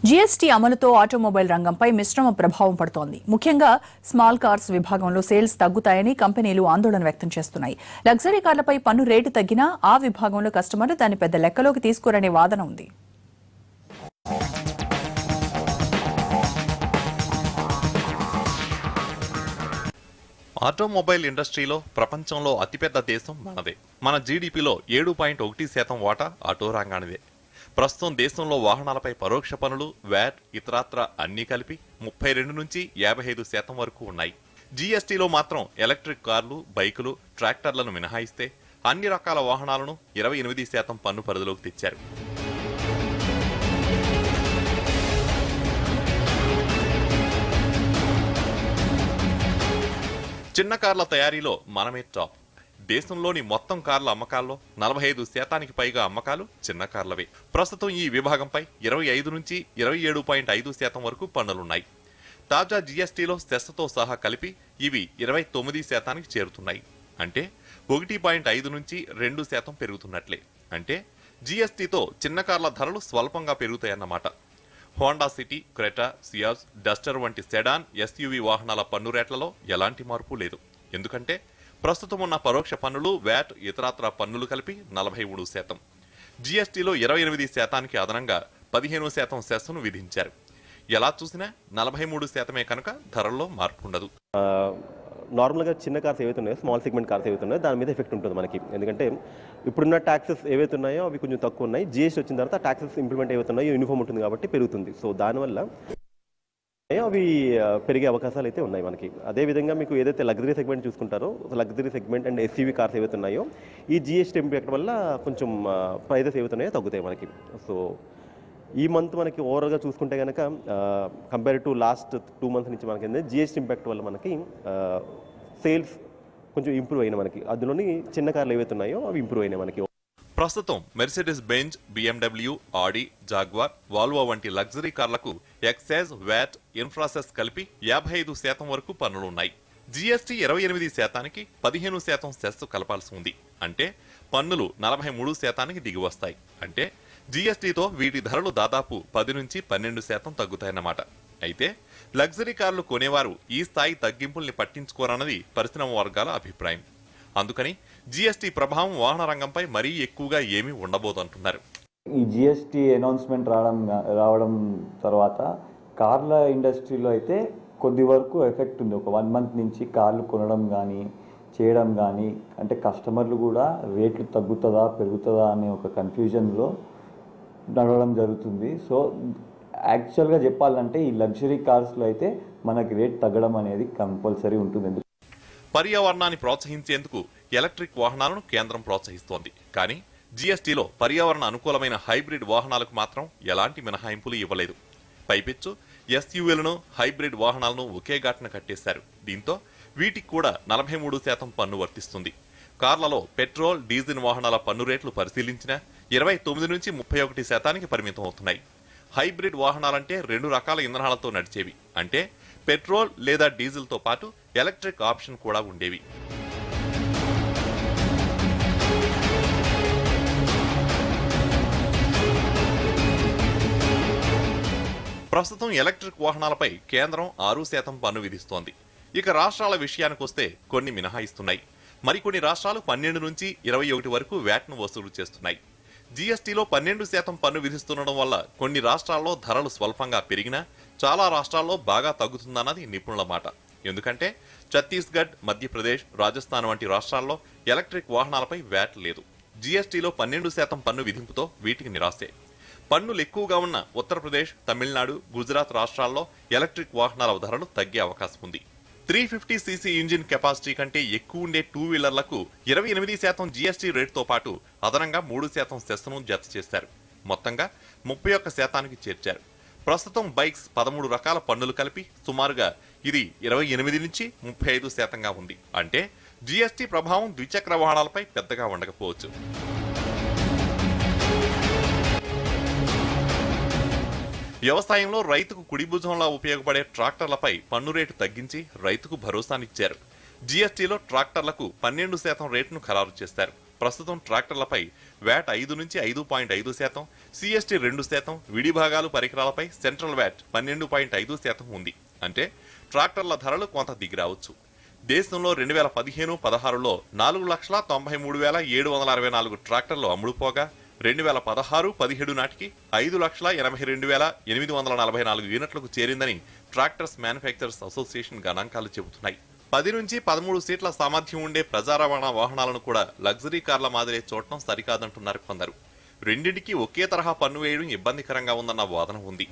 GST అమలుతో automobile రంగంపై మిశ్రమ ప్రభావం పడుతోంది. ముఖ్యంగా స్మాల్ కార్స్ విభాగంలో సేల్స్ తగ్గుతాయని కంపెనీలు ఆందోళన వ్యక్తం చేస్తున్నాయి. లగ్జరీ కార్లపై పన్ను రేటు తగ్గినా ఆ విభాగంలో కస్టమర్లు దాన్ని పెద్ద లెక్కలోకి తీసుకోరనే వాదన ఉంది. ఆటోమొబైల్ ఇండస్ట్రీలో ప్రపంచంలో అతిపెద్ద దేశం మనదే. మన జీడీపీలో 7.1% వాటా ఆటో రంగానిదే. ప్రస్తుతం దేశంలో వాహనాలపై పరోక్ష పన్నులు, వ్యాట్, ఇతరత్రా అన్నీ కలిపి 32 నుంచి 55% వరకు ఉన్నాయి. జీఎస్టీలో మాత్రం ఎలక్ట్రిక్ కార్లు, బైకులు, ట్రాక్టర్లను మినహాయిస్తే అన్ని రకాల వాహనాలను 28% పన్ను పరిధిలోకి తెచ్చారు. చిన్న కార్ల తయారీలో మనమే టాప్. దేశంలోని మొత్తం కార్ల అమ్మకాల్లో 45% పైగా అమ్మకాలు చిన్న కార్లవే. ప్రస్తుతం ఈ విభాగంపై 25 నుంచి 27.5% వరకు పన్నులున్నాయి. తాజా జీఎస్టీలో సెస్తో సహా కలిపి ఇవి 29% చేరుతున్నాయి. అంటే 1.5 నుంచి 2% పెరుగుతున్నట్లే. అంటే జీఎస్టీతో చిన్న కార్ల ధరలు స్వల్పంగా పెరుగుతాయన్నమాట. Honda City, Creta, Ciaz, Duster వంటి సెడాన్, ఎస్యూవీ వాహనాల పన్ను రేట్లలో ఎలాంటి మార్పు లేదు. ఎందుకంటే ప్రస్తుతం ఉన్న పరోక్ష పన్నులు, వ్యాట్, ఇతరత్రా పన్నులు కలిపి 43%. జీఎస్టీలో 28% అదనంగా 15% సెస్ను విధించారు. ఎలా చూసినా 43% కనుక ధరల్లో మార్పు ఉండదు. నార్మల్గా చిన్న కార్స్ ఏవైతే ఉన్నాయో, స్మాల్ సెగ్మెంట్ కార్స్ ఏవైతే ఉన్నాయో దాని మీద ఎఫెక్ట్ ఉంటుంది మనకి. ఎందుకంటే ఇప్పుడున్న ట్యాక్సెస్ ఏవైతే ఉన్నాయో అవి కొంచెం తక్కువ ఉన్నాయి. జీఎస్టీ వచ్చిన తర్వాత ట్యాక్సెస్ ఇంప్లిమెంట్ ఏవైతే ఉన్నాయో యూనిఫామ్ ఉంటుంది కాబట్టి పెరుగుతుంది. సో దానివల్ల అవి పెరిగే అవకాశాలు అయితే ఉన్నాయి మనకి. అదేవిధంగా మీకు ఏదైతే లగ్జరీ సెగ్మెంట్ చూసుకుంటారో, luxury segment and SUV cars ఏవైతే ఉన్నాయో ఈ జీఎస్టీ ఇంపాక్ట్ వల్ల కొంచెం ప్రైజెస్ ఏవైతే ఉన్నాయో తగ్గుతాయి మనకి. సో ఈ మంత్ మనకి ఓవరాల్గా చూసుకుంటే కనుక కంపేర్ టు లాస్ట్ 2 మంత్స్ నుంచి మనకి జీఎస్టీ ఇంపాక్ట్ వల్ల మనకి సేల్స్ కొంచెం ఇంప్రూవ్ అయినాయి మనకి. అందులోని చిన్న కార్లు ఏవైతే ఉన్నాయో అవి ఇంప్రూవ్ అయినాయి మనకి. ప్రస్తుతం మెర్సిడెస్ బెంజ్, BMW, ఆడి, జాగ్వార్, వాల్వో వంటి లగ్జరీ కార్లకు ఎక్సైజ్, వ్యాట్, ఇన్ఫ్రాసెస్ కలిపి 55% వరకు పన్నులున్నాయి. జీఎస్టీ 28%కి 15% సెస్ కలపాల్సి ఉంది. అంటే పన్నులు 43%కి దిగి వస్తాయి. అంటే జీఎస్టీతో వీటి ధరలు దాదాపు 10 నుంచి 12% తగ్గుతాయన్నమాట. అయితే లగ్జరీ కార్లు కొనేవారు ఈ స్థాయి తగ్గింపుల్ని పట్టించుకోరన్నది పరిశ్రమ వర్గాల అభిప్రాయం. అందుకని జీఎస్టీ ప్రభావం వాహన రంగంపై మరీ ఎక్కువగా ఏమీ ఉండబోదంటున్నారు. ఈ జీఎస్టీ అనౌన్స్మెంట్ రావడం తర్వాత కార్ల ఇండస్ట్రీలో అయితే కొద్ది వరకు ఎఫెక్ట్ ఉంది. ఒక 1 మంత్ నుంచి కార్లు కొనడం కానీ చేయడం కానీ, అంటే కస్టమర్లు కూడా రేట్లు తగ్గుతుందా పెరుగుతుందా అనే ఒక కన్ఫ్యూజన్లో నడవడం జరుగుతుంది. సో యాక్చువల్గా చెప్పాలంటే ఈ లగ్జరీ కార్స్లో అయితే మనకి రేట్ తగ్గడం అనేది కంపల్సరీ ఉంటుంది. పర్యావరణాన్ని ప్రోత్సహించేందుకు ఎలక్ట్రిక్ వాహనాలను కేంద్రం ప్రోత్సహిస్తోంది. కానీ జీఎస్టీలో పర్యావరణ అనుకూలమైన హైబ్రిడ్ వాహనాలకు మాత్రం ఎలాంటి మినహాయింపులు ఇవ్వలేదు. పైపెచ్చు ఎస్యూవీలను, హైబ్రిడ్ వాహనాలను ఒకే ఘాటున కట్టేశారు. దీంతో వీటికి కూడా 43% పన్ను వర్తిస్తుంది. కార్లలో పెట్రోల్, డీజిల్ వాహనాల పన్ను రేట్లు పరిశీలించినా 29 నుంచి 31%కి పరిమితం అవుతున్నాయి. హైబ్రిడ్ వాహనాలంటే 2 రకాల ఇంధనాలతో నడిచేవి. అంటే పెట్రోల్ లేదా డీజిల్తో పాటు ఎలక్ట్రిక్ ఆప్షన్ కూడా ఉండేవి. ప్రస్తుతం ఎలక్ట్రిక్ వాహనాలపై కేంద్రం 6% పన్ను విధిస్తోంది. ఇక రాష్ట్రాల విషయానికొస్తే కొన్ని మినహాయిస్తున్నాయి. మరికొన్ని రాష్ట్రాలు 12 నుంచి 21 వరకు వ్యాట్ను వసూలు చేస్తున్నాయి. జీఎస్టీలో 12% పన్ను విధిస్తుండడం వల్ల కొన్ని రాష్ట్రాల్లో ధరలు స్వల్పంగా పెరిగినా చాలా రాష్ట్రాల్లో బాగా తగ్గుతుందన్నది నిపుణుల మాట. ఎందుకంటే ఛత్తీస్గఢ్, మధ్యప్రదేశ్, రాజస్థాన్ వంటి రాష్ట్రాల్లో ఎలక్ట్రిక్ వాహనాలపై వ్యాట్ లేదు. జీఎస్టీలో 12% పన్ను విధింపుతో వీటికి నిరాశే. పన్నులు ఎక్కువగా ఉన్న ఉత్తరప్రదేశ్, తమిళనాడు, గుజరాత్ రాష్ట్రాల్లో ఎలక్ట్రిక్ వాహనాల ధరలు తగ్గే అవకాశం ఉంది. 350cc ఇంజిన్ కెపాసిటీ కంటే ఎక్కువ ఉండే 2 వీలర్లకు 28% జీఎస్టీ రేటుతో పాటు అదనంగా 3% సెస్ను జత చేశారు. మొత్తంగా 31%కి చేర్చారు. ప్రస్తుతం బైక్స్ 13 రకాల పన్నులు కలిపి సుమారుగా ఇది 28 నుంచి 35%గా ఉంది. అంటే జీఎస్టీ ప్రభావం ద్విచక్ర వాహనాలపై పెద్దగా ఉండకపోవచ్చు. వ్యవసాయంలో రైతుకు కుడిభుజంలా ఉపయోగపడే ట్రాక్టర్లపై పన్ను రేటు తగ్గించి రైతుకు భరోసానిచ్చారు. జీఎస్టీలో ట్రాక్టర్లకు 12% రేటును ఖరారు చేశారు. ప్రస్తుతం ట్రాక్టర్లపై వ్యాట్ 5 నుంచి 5.5%, సిఎస్టీ 2%, విడి భాగాలు పరికరాలపై సెంట్రల్ వ్యాట్ 12.5% ఉంది. అంటే ట్రాక్టర్ల ధరలు కొంత దిగిరావచ్చు. దేశంలో 2015-16లో 4,93,764 ట్రాక్టర్లు అమ్ముడుపోగా 2016-17 నాటికి 5,82,844 యూనిట్లకు చేరిందని ట్రాక్టర్స్ మ్యానుఫ్యాక్చరర్స్ అసోసియేషన్ గణాంకాలు చెబుతున్నాయి. 10 నుంచి 13 సీట్ల సామర్థ్యం ఉండే ప్రజా రవాణా వాహనాలను కూడా లగ్జరీ కార్ల మాదిరే చూడటం సరికాదంటున్నారు కొందరు. రెండింటికి ఒకే తరహా పన్ను వేయడం ఇబ్బందికరంగా ఉందన్న వాదన ఉంది.